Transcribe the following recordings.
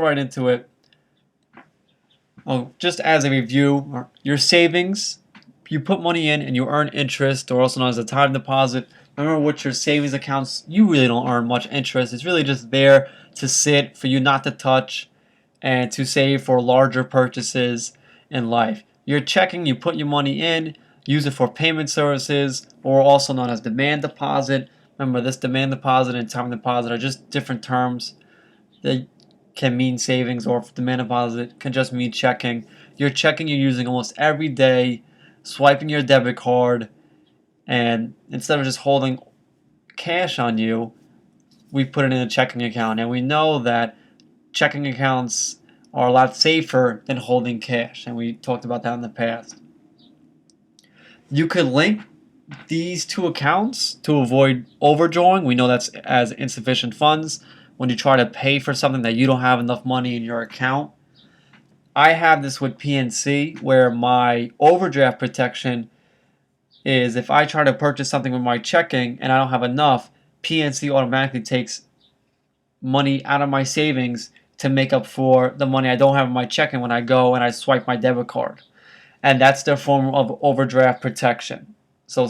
right into it. Just as a review, your savings, you put money in and you earn interest, or also known as a time deposit. Remember, with your savings accounts, you really don't earn much interest. It's really just there to sit for you not to touch and to save for larger purchases in life. Your checking, you put your money in, use it for payment services, or also known as demand deposit. Remember, this demand deposit and time deposit are just different terms. They can mean savings, or demand deposit can just mean checking. Your checking you're using almost every day, swiping your debit card, and instead of just holding cash on you, we put it in a checking account. And we know that checking accounts are a lot safer than holding cash, and we talked about that in the past. You could link these two accounts to avoid overdrawing. We know that's as insufficient funds when you try to pay for something that you don't have enough money in your account. I have this with PNC where my overdraft protection is if I try to purchase something with my checking and I don't have enough, PNC automatically takes money out of my savings to make up for the money I don't have in my checking when I go and I swipe my debit card. And that's their form of overdraft protection. So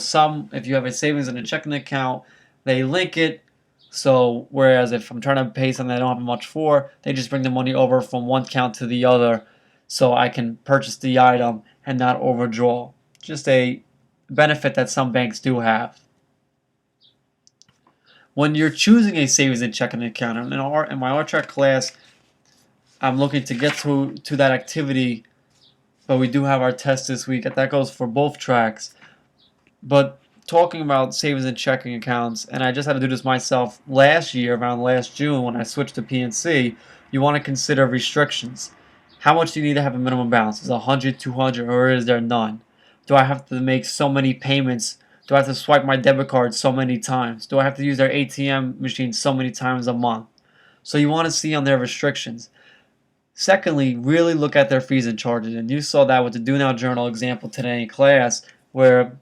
if you have a savings in a checking account, they link it. So whereas if I'm trying to pay something I don't have much for, they just bring the money over from one account to the other so I can purchase the item and not overdraw. Just a benefit that some banks do have. When you're choosing a savings and checking account, in my art track class, I'm looking to get to that activity, but we do have our test this week. That goes for both tracks. But talking about savings and checking accounts, and I just had to do this myself last year, around last June when I switched to PNC, you want to consider restrictions. How much do you need to have a minimum balance? Is it 100, 200, or is there none? Do I have to make so many payments? Do I have to swipe my debit card so many times? Do I have to use their ATM machine so many times a month? So you want to see on their restrictions. Secondly, really look at their fees and charges. And you saw that with the Do Now Journal example today in class where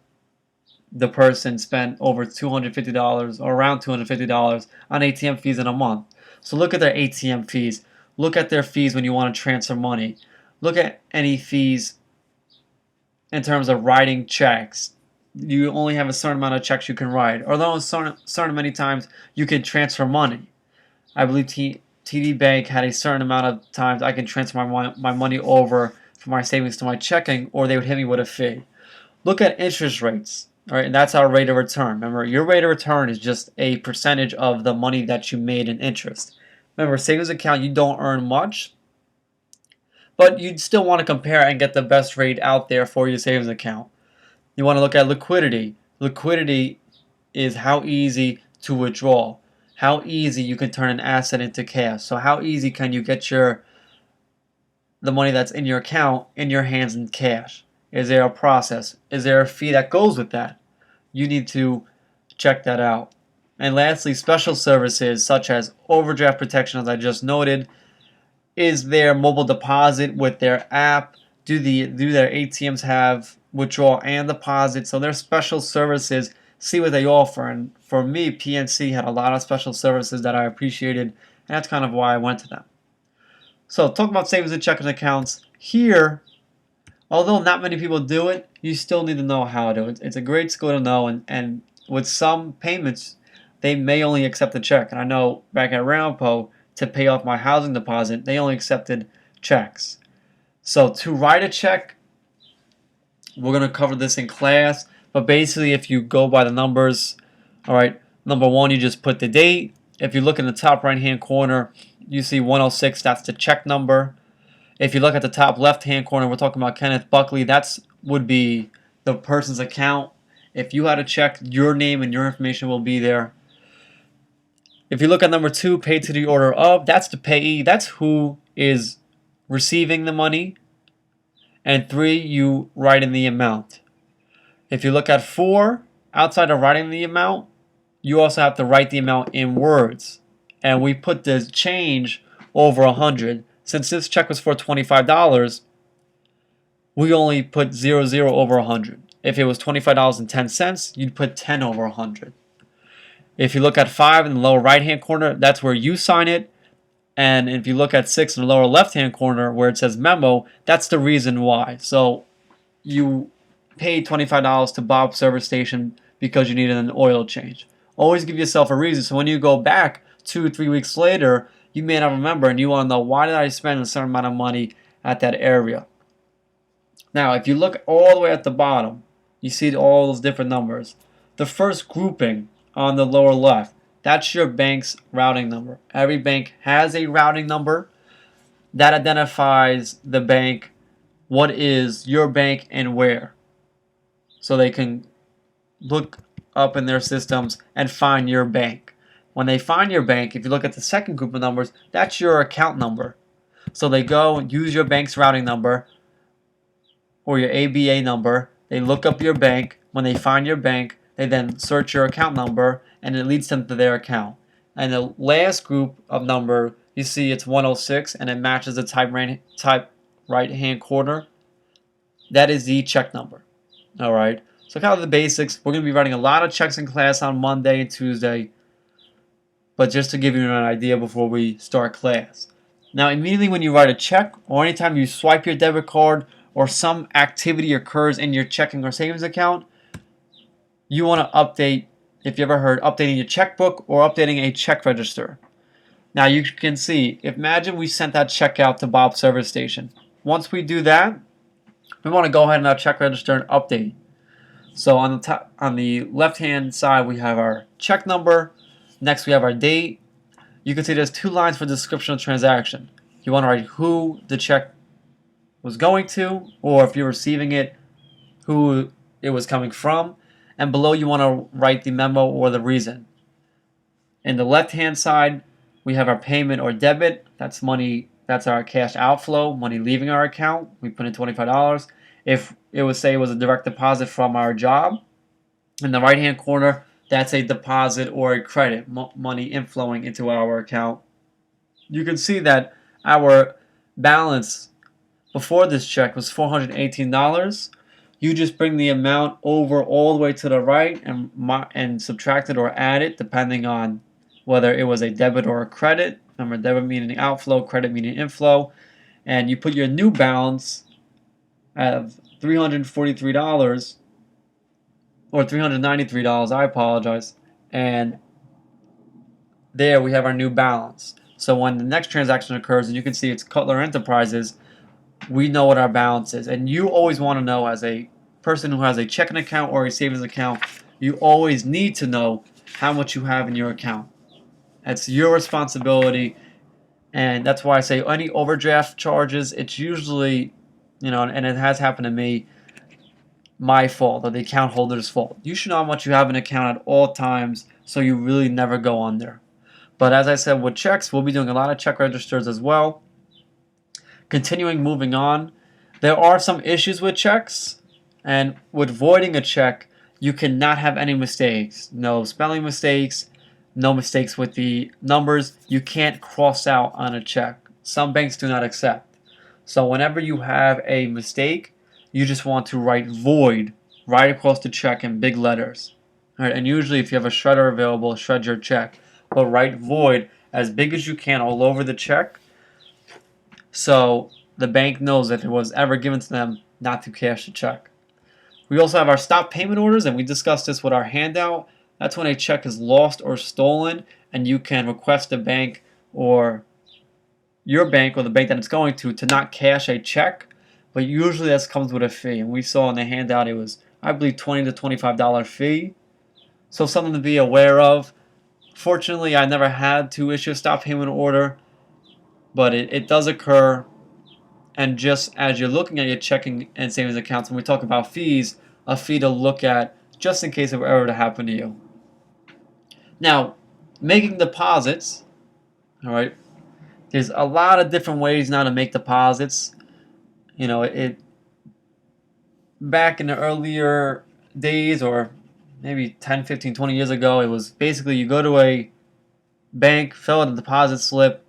the person spent over $250 or around $250 on ATM fees in a month. So look at their ATM fees. Look at their fees when you want to transfer money. Look at any fees in terms of writing checks. You only have a certain amount of checks you can write. Or there are certain many times you can transfer money. I believe TD Bank had a certain amount of times I can transfer my money over from my savings to my checking, or they would hit me with a fee. Look at interest rates. All right, and that's our rate of return. Remember, your rate of return is just a percentage of the money that you made in interest. Remember, savings account, you don't earn much, but you'd still want to compare and get the best rate out there for your savings account. You want to look at liquidity. Liquidity is how easy to withdraw, how easy you can turn an asset into cash. So how easy can you get the money that's in your account in your hands in cash? Is there a process? Is there a fee that goes with that? You need to check that out. And lastly, special services such as overdraft protection, as I just noted. Is there mobile deposit with their app? Do their ATMs have withdrawal and deposit? So there's special services. See what they offer. And for me, PNC had a lot of special services that I appreciated, and that's kind of why I went to them. So talking about savings and checking accounts here. Although not many people do it, you still need to know how to do it. It's a great skill to know, and with some payments, they may only accept a check. And I know back at Rampo, to pay off my housing deposit, they only accepted checks. So to write a check, we're going to cover this in class, but basically if you go by the numbers, all right, number one, you just put the date. If you look in the top right-hand corner, you see 106, that's the check number. If you look at the top left-hand corner, we're talking about Kenneth Buckley. That would be the person's account. If you had a check, your name and your information will be there. If you look at number two, paid to the order of, that's the payee. That's who is receiving the money. And three, you write in the amount. If you look at four, outside of writing the amount, you also have to write the amount in words. And we put the change over 100. Since this check was for $25, we only put 00 over 100. If it was $25.10, you'd put 10 over 100. If you look at 5 in the lower right-hand corner, that's where you sign it. And if you look at 6 in the lower left-hand corner where it says memo, that's the reason why. So you paid $25 to Bob's service station because you needed an oil change. Always give yourself a reason. So when you go back 2 or 3 weeks later, you may not remember and you want to know, why did I spend a certain amount of money at that area? Now, if you look all the way at the bottom, you see all those different numbers. The first grouping on the lower left, that's your bank's routing number. Every bank has a routing number that identifies the bank, what is your bank and where. So they can look up in their systems and find your bank. When they find your bank, if you look at the second group of numbers, that's your account number. So they go and use your bank's routing number or your ABA number. They look up your bank. When they find your bank, they then search your account number and it leads them to their account. And the last group of number, you see it's 106 and it matches the type right hand corner. That is the check number. Alright, so kind of the basics. We're going to be writing a lot of checks in class on Monday and Tuesday. But just to give you an idea before we start class. Now, immediately when you write a check or anytime you swipe your debit card or some activity occurs in your checking or savings account, you want to update, if you ever heard, updating your checkbook or updating a check register. Now you can see, imagine we sent that check out to Bob's service station. Once we do that, we want to go ahead and our check register and update. So on the top, on the left hand side, we have our check number. Next we have our date. You can see there's 2 lines for description of transaction. You want to write who the check was going to, or if you're receiving it, who it was coming from. And below you want to write the memo or the reason. In the left hand side, we have our payment or debit. That's money, that's our cash outflow, money leaving our account. We put in $25. If it would say it was a direct deposit from our job. In the right hand corner, that's a deposit or a credit, money inflowing into our account. You can see that our balance before this check was $418. You just bring the amount over all the way to the right and subtract it or add it depending on whether it was a debit or a credit. Remember, debit meaning outflow, credit meaning inflow. And you put your new balance of $343 or $393, I apologize. And there we have our new balance. So when the next transaction occurs, and you can see it's Cutler Enterprises, we know what our balance is. And you always want to know, as a person who has a checking account or a savings account, you always need to know how much you have in your account. That's your responsibility. And that's why I say any overdraft charges, it's usually, and it has happened to me, my fault or the account holder's fault. You should know how much you have in an account at all times so you really never go under. But as I said, with checks, we'll be doing a lot of check registers as well. Continuing, moving on, there are some issues with checks, and with voiding a check, you cannot have any mistakes. No spelling mistakes, no mistakes with the numbers. You can't cross out on a check. Some banks do not accept. So whenever you have a mistake, you just want to write void right across the check in big letters. All right, and usually if you have a shredder available, shred your check. But write void as big as you can all over the check, so the bank knows if it was ever given to them not to cash the check. We also have our stop payment orders, and we discussed this with our handout. That's when a check is lost or stolen, and you can request the bank or your bank or the bank that it's going to not cash a check. But usually that comes with a fee, and we saw in the handout it was, I believe, $20 to $25 fee. So something to be aware of. Fortunately, I never had to issue a stop payment order, but it does occur. And just as you're looking at your checking and savings accounts, when we talk about fees, a fee to look at just in case it were ever to happen to you. Now, making deposits, all right, there's a lot of different ways now to make deposits. Back in the earlier days, or maybe 10, 15, 20 years ago, it was basically you go to a bank, fill out a deposit slip,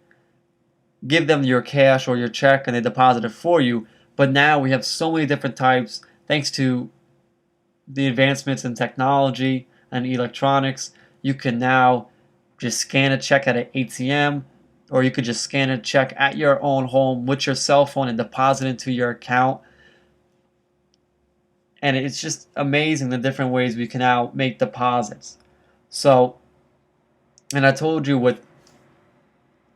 give them your cash or your check, and they deposit it for you. But now we have so many different types, thanks to the advancements in technology and electronics. You can now just scan a check at an ATM, or you could just scan a check at your own home with your cell phone and deposit into your account. And it's just amazing the different ways we can now make deposits. So, and I told you with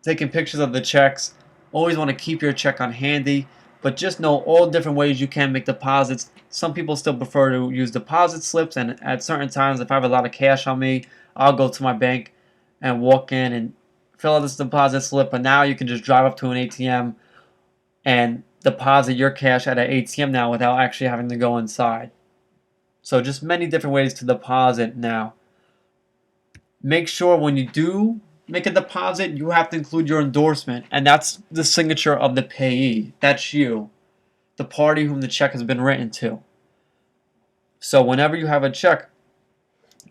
taking pictures of the checks, always want to keep your check on handy, but just know all different ways you can make deposits. Some people still prefer to use deposit slips, and at certain times, if I have a lot of cash on me, I'll go to my bank and walk in and fill out this deposit slip. But now you can just drive up to an ATM and deposit your cash at an ATM now without actually having to go inside. So just many different ways to deposit now. Make sure when you do make a deposit, you have to include your endorsement, and that's the signature of the payee. That's you, the party whom the check has been written to. So whenever you have a check,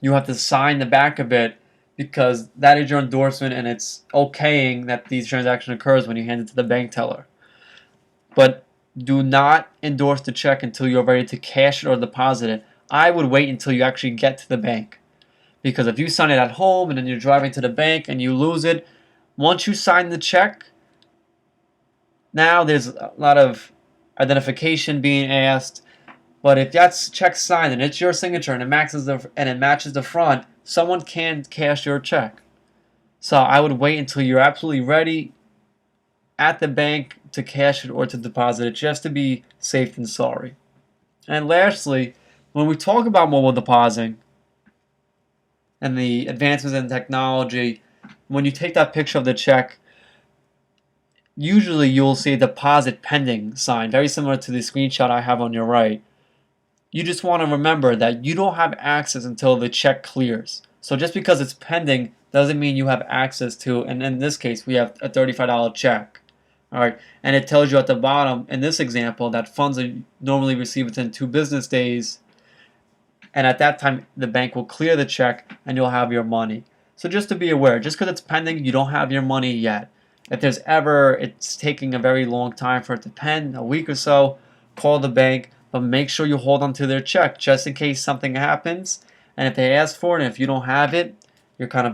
you have to sign the back of it, because that is your endorsement, and it's okaying that these transaction occurs when you hand it to the bank teller. But do not endorse the check until you're ready to cash it or deposit it. I would wait until you actually get to the bank. Because if you sign it at home and then you're driving to the bank and you lose it, once you sign the check, now there's a lot of identification being asked. But if that's check signed and it's your signature and it matches the front, someone can cash your check. So I would wait until you're absolutely ready at the bank to cash it or to deposit it, just to be safe and sorry. And lastly, when we talk about mobile depositing and the advancements in technology, when you take that picture of the check, usually you'll see a deposit pending sign, very similar to the screenshot I have on your right. You just want to remember that you don't have access until the check clears. So just because it's pending doesn't mean you have access to, and in this case we have a $35 check. Alright, and it tells you at the bottom in this example that funds are normally received within 2 business days, and at that time the bank will clear the check and you'll have your money. So just to be aware, just because it's pending, you don't have your money yet. If there's ever it's taking a very long time for it to pen, a week or so, call the bank, but make sure you hold on to their check just in case something happens. And if they ask for it and if you don't have it, you're kind of